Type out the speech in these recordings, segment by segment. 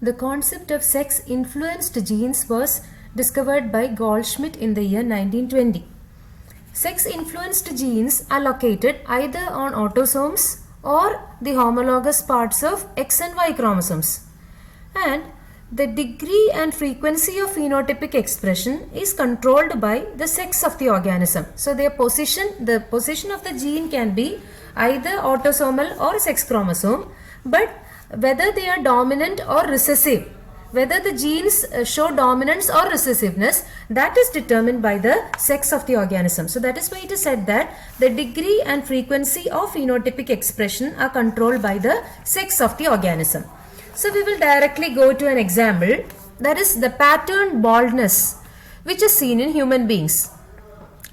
The concept of sex-influenced genes was discovered by Goldschmidt in the year 1920. Sex-influenced genes are located either on autosomes or the homologous parts of X and Y chromosomes. And the degree and frequency of phenotypic expression is controlled by the sex of the organism. So the position of the gene can be either autosomal or sex chromosome, but whether they are dominant or recessive, whether the genes show dominance or recessiveness, that is determined by the sex of the organism. So that is why it is said that the degree and frequency of phenotypic expression are controlled by the sex of the organism. So we will directly go to an example, that is the pattern baldness which is seen in human beings.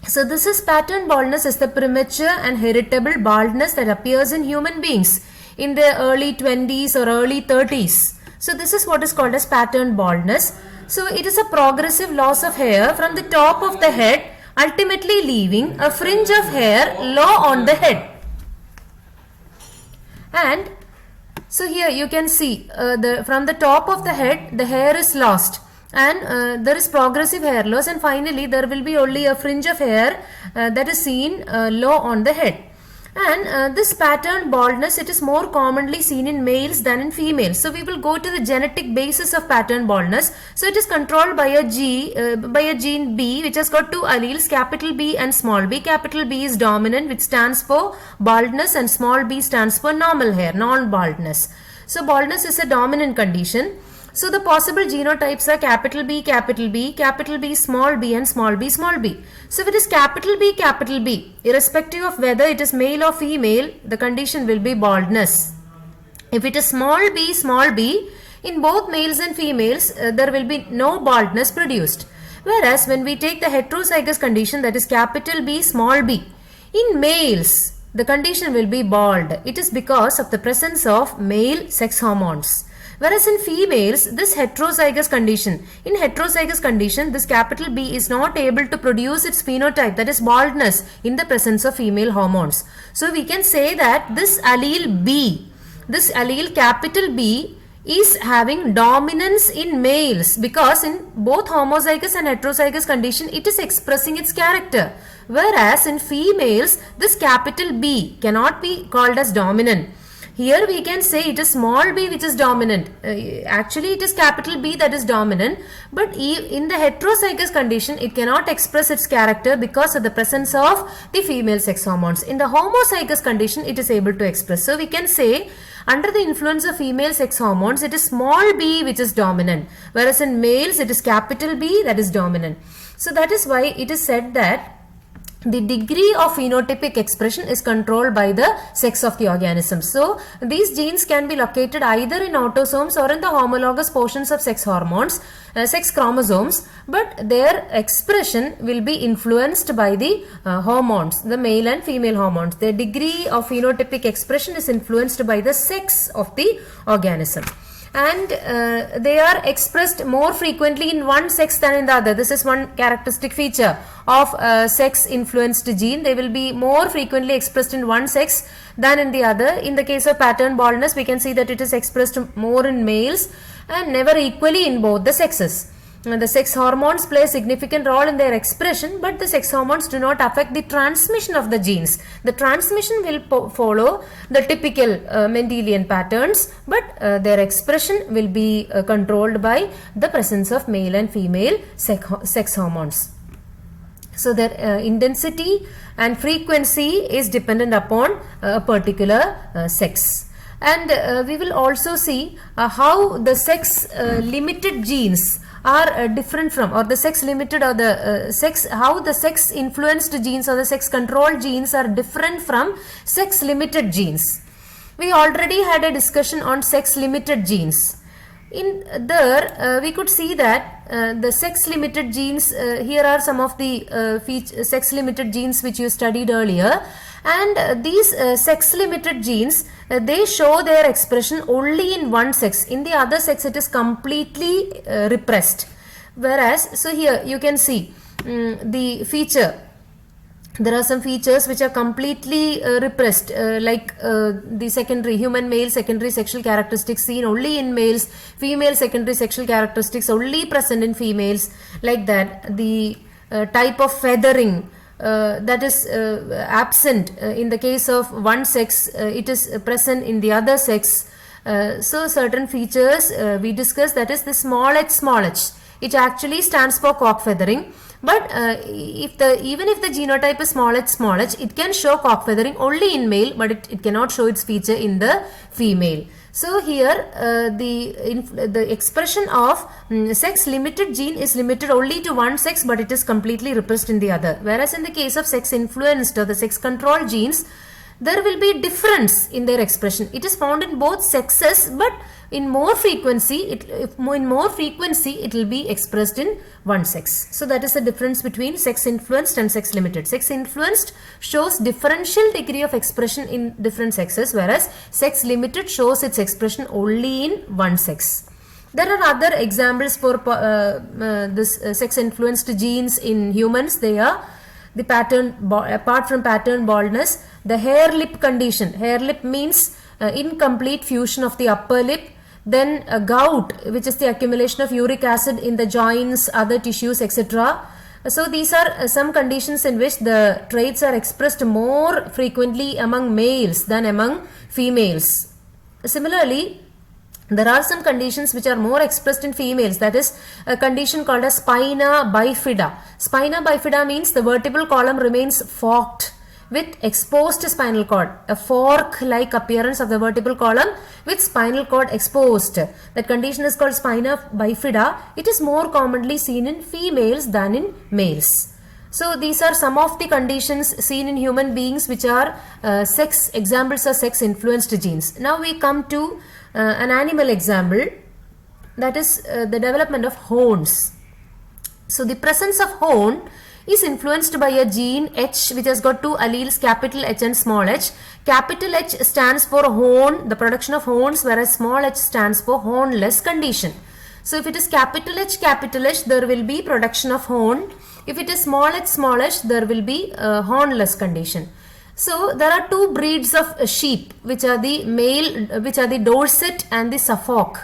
So this is pattern baldness is the premature and heritable baldness that appears in human beings in their early 20s or early 30s. So this is what is called as pattern baldness. So it is a progressive loss of hair from the top of the head, ultimately leaving a fringe of hair low on the head. And so here you can see from the top of the head the hair is lost, and there is progressive hair loss, and finally there will be only a fringe of hair that is seen low on the head. And this pattern baldness, it is more commonly seen in males than in females. So we will go to the genetic basis of pattern baldness. So it is controlled by a gene B, which has got two alleles, capital B and small b. Capital B is dominant, which stands for baldness, and small b stands for normal hair, non-baldness. So baldness is a dominant condition. So the possible genotypes are capital B, small b, and small b, small b. So if it is capital B, irrespective of whether it is male or female, the condition will be baldness. If it is small b, in both males and females, there will be no baldness produced. Whereas when we take the heterozygous condition, that is capital B, small b, in males, the condition will be bald. It is because of the presence of male sex hormones. Whereas in females, this heterozygous condition, this capital B is not able to produce its phenotype, that is baldness, in the presence of female hormones. So we can say that this allele B, this allele capital B, is having dominance in males, because in both homozygous and heterozygous condition it is expressing its character. Whereas in females, this capital B cannot be called as dominant. Here we can say it is small b which is dominant. Actually it is capital B that is dominant, but in the heterozygous condition it cannot express its character because of the presence of the female sex hormones. In the homozygous condition it is able to express. So we can say under the influence of female sex hormones it is small b which is dominant, whereas in males it is capital B that is dominant. So that is why it is said that the degree of phenotypic expression is controlled by the sex of the organism. So these genes can be located either in autosomes or in the homologous portions of sex hormones, sex chromosomes, but their expression will be influenced by the hormones, the male and female hormones. Their degree of phenotypic expression is influenced by the sex of the organism. And they are expressed more frequently in one sex than in the other. This is one characteristic feature of sex influenced gene. They will be more frequently expressed in one sex than in the other. In the case of pattern baldness, we can see that it is expressed more in males and never equally in both the sexes. The sex hormones play a significant role in their expression, but the sex hormones do not affect the transmission of the genes. The transmission will follow the typical Mendelian patterns, but their expression will be controlled by the presence of male and female sex hormones. So their intensity and frequency is dependent upon a particular sex. And we will also see how the sex limited genes are different from, or the sex limited or the how the sex influenced genes or the sex controlled genes are different from sex limited genes. We already had a discussion on sex limited genes. In there we could see that the sex limited genes, here are some of the sex limited genes which you studied earlier, and these sex limited genes, they show their expression only in one sex. In the other sex it is completely repressed. Whereas, so here you can see the feature there are some features which are completely repressed, like the secondary human male secondary sexual characteristics seen only in males, female secondary sexual characteristics only present in females, like that. The type of feathering that is absent in the case of one sex, it is present in the other sex. So certain features we discussed, that is the small h, it actually stands for cock feathering. But even if the genotype is small h, it can show cock feathering only in male, but it cannot show its feature in the female. So here the expression of sex limited gene is limited only to one sex, but it is completely repressed in the other. Whereas in the case of sex influenced or the sex control genes, there will be difference in their expression. It is found in both sexes, but in more frequency it will be expressed in one sex. So that is the difference between sex influenced and sex limited. Sex influenced shows differential degree of expression in different sexes, whereas sex limited shows its expression only in one sex. There are other examples for this sex influenced genes in humans. They are the apart from pattern baldness, the hair lip condition. Hair lip means incomplete fusion of the upper lip. Then a gout, which is the accumulation of uric acid in the joints, other tissues, etc. So these are some conditions in which the traits are expressed more frequently among males than among females. Similarly, there are some conditions which are more expressed in females, that is a condition called as spina bifida. Spina bifida means the vertebral column remains forked with exposed spinal cord, a fork-like appearance of the vertebral column with spinal cord exposed. That condition is called spina bifida. It is more commonly seen in females than in males. So these are some of the conditions seen in human beings which are examples of sex influenced genes. Now we come to an animal example, that is the development of horns. So the presence of horn is influenced by a gene H which has got two alleles, capital H and small h. Capital H stands for horn, the production of horns, whereas small h stands for hornless condition. So if it is capital H, there will be production of horn. If it is small h, there will be a hornless condition. So there are two breeds of sheep, which are the Dorset and the Suffolk.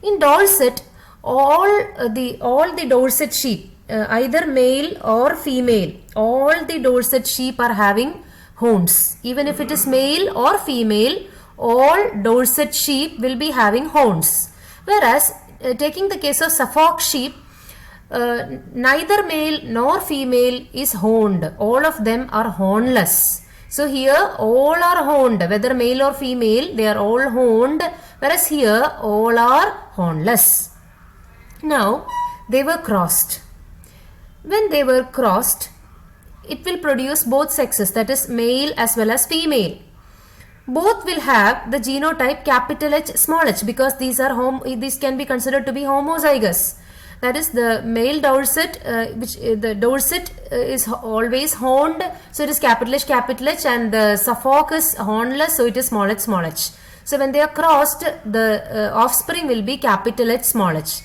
In Dorset, all the Dorset sheep, either male or female, all the Dorset sheep are having horns. Even if it is male or female, all Dorset sheep will be having horns. Whereas taking the case of Suffolk sheep, neither male nor female is horned. All of them are hornless. So here all are horned, whether male or female, they are all horned, whereas here all are hornless. Now they were crossed. When they were crossed, it will produce both sexes, that is male as well as female. Both will have the genotype capital H, small h, because these can be considered to be homozygous. That is the male Dorset, the Dorset is always horned, so it is capital H, and the Suffolk is hornless, so it is small h. So when they are crossed, the offspring will be capital H, small h.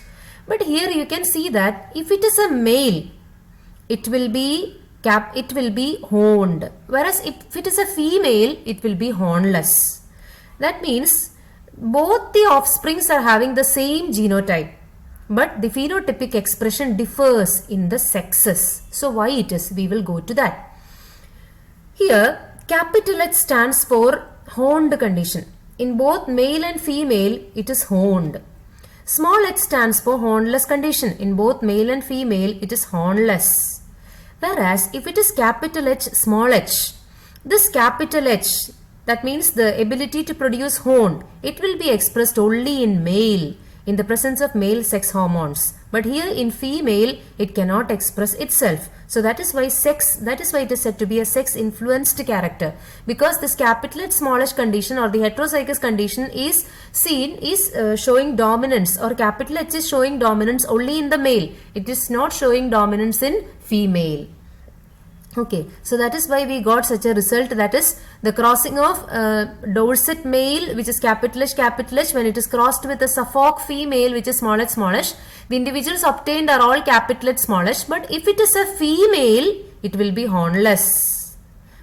But here you can see that if it is a male, it will be horned, whereas if it is a female, it will be hornless. That means both the offsprings are having the same genotype, but the phenotypic expression differs in the sexes. So why it is? We will go to that. Here capital H stands for horned condition. In both male and female, it is horned. Small h stands for hornless condition. In both male and female, it is hornless. Whereas if it is capital H, small h, this capital H, that means the ability to produce horn, it will be expressed only in male, in the presence of male sex hormones. But here in female, it cannot express itself. So that is why it is said to be a sex influenced character, because this capital H, small h condition or the heterozygous condition is showing dominance, or capital H is showing dominance only in the male. It is not showing dominance in female. Okay, so that is why we got such a result, that is the crossing of Dorset male, which is capital H, when it is crossed with a Suffolk female, which is small h, the individuals obtained are all capital H, small h, but if it is a female, it will be hornless.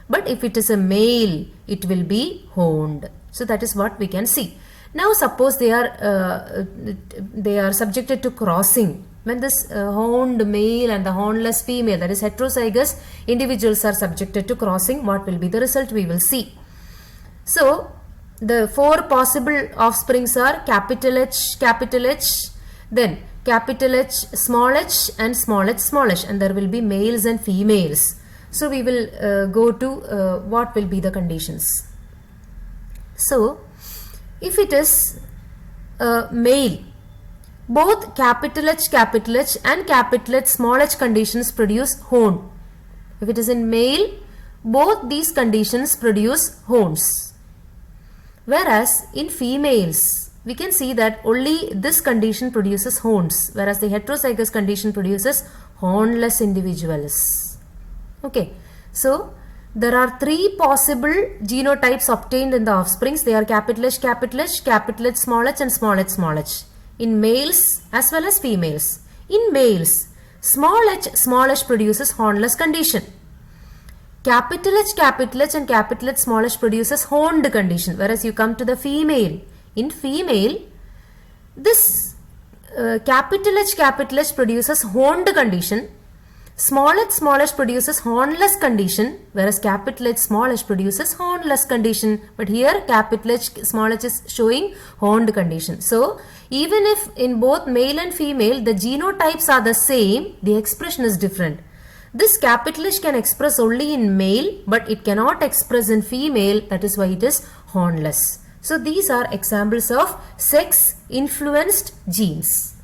but if it is a male, it will be horned. So that is what we can see. Now suppose they are subjected to crossing. When this horned male and the hornless female, that is heterozygous individuals, are subjected to crossing, what will be the result? We will see. So the four possible offsprings are capital H, then capital H, and small h, and there will be males and females. So we will go to what will be the conditions. So if it is male, both capital H and capital H conditions produce horn. If it is in male, both these conditions produce horns. Whereas in females, we can see that only this condition produces horns, whereas the heterozygous condition produces hornless individuals. Okay, so there are three possible genotypes obtained in the offsprings. They are capital H, and small h, in males as well as females. In males, small h produces hornless condition. Capital H, and capital H produces horned condition, whereas you come to the female. In female, this capital H produces horned condition. Small h produces hornless condition, whereas capital H produces hornless condition. But here capital H is showing horned condition. So even if in both male and female the genotypes are the same, the expression is different. This capital H can express only in male, but it cannot express in female. That is why it is hornless. So these are examples of sex influenced genes.